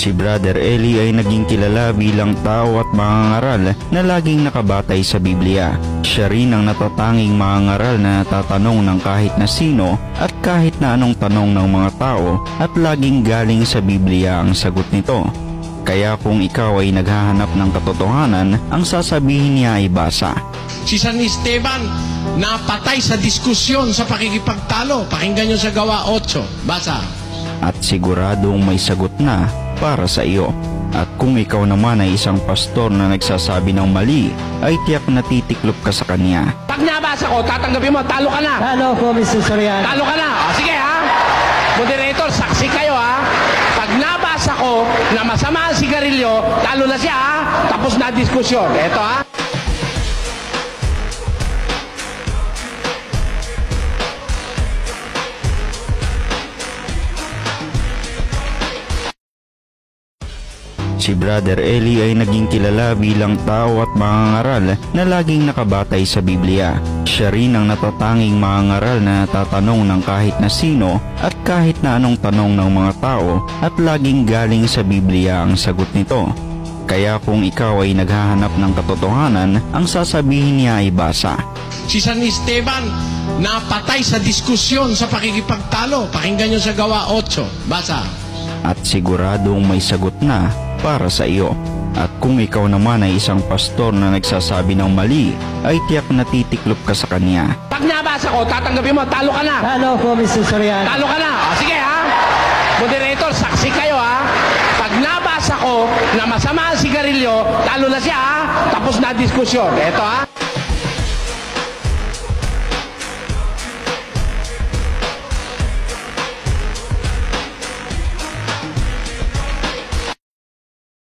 Si Brother Eli ay naging kilala bilang tao at mangangaral na laging nakabatay sa Biblia. Siya rin ang natatanging mangangaral na tatanong ng kahit na sino at kahit na anong tanong ng mga tao at laging galing sa Biblia ang sagot nito. Kaya kung ikaw ay naghahanap ng katotohanan, ang sasabihin niya ay basa. Si San Esteban napatay sa diskusyon sa pakikipagtalo. Pakinggan nyo sa Gawa 8. Basa. At siguradong may sagot na para sa iyo. At kung ikaw naman ay isang pastor na nagsasabi ng mali, ay tiyak na titiklop ka sa kanya. Pag nabasa ko, tatanggapin mo, talo ka na. Talo po, Mr. Soriano. Talo ka na. O, sige ha. Moderator, saksi kayo ha. Pag nabasa ko na masama ang sigarilyo, talo na siya ha. Tapos na diskusyon. Eto ha. Si Brother Eli ay naging kilala bilang tao at mangangaral na laging nakabatay sa Biblia. Siya rin ang natatanging mangangaral na tatanong ng kahit na sino at kahit na anong tanong ng mga tao at laging galing sa Biblia ang sagot nito. Kaya kung ikaw ay naghahanap ng katotohanan, ang sasabihin niya ay basa. Si San Esteban napatay sa diskusyon sa pakikipagtalo. Pakinggan nyo sa Gawa 8. Basa. At siguradong may sagot na para sa iyo. At kung ikaw naman ay isang pastor na nagsasabi ng mali, ay tiyak na titiklop ka sa kanya. Pag nabasa ko, tatanggapin mo, talo ka na. Talo po, Mr. Soriano. Talo ka na. O, sige ha. Moderator, saksi kayo ha. Pag nabasa ko na masama ang sigarilyo, talo na siya ha. Tapos na diskusyon. Eto ha.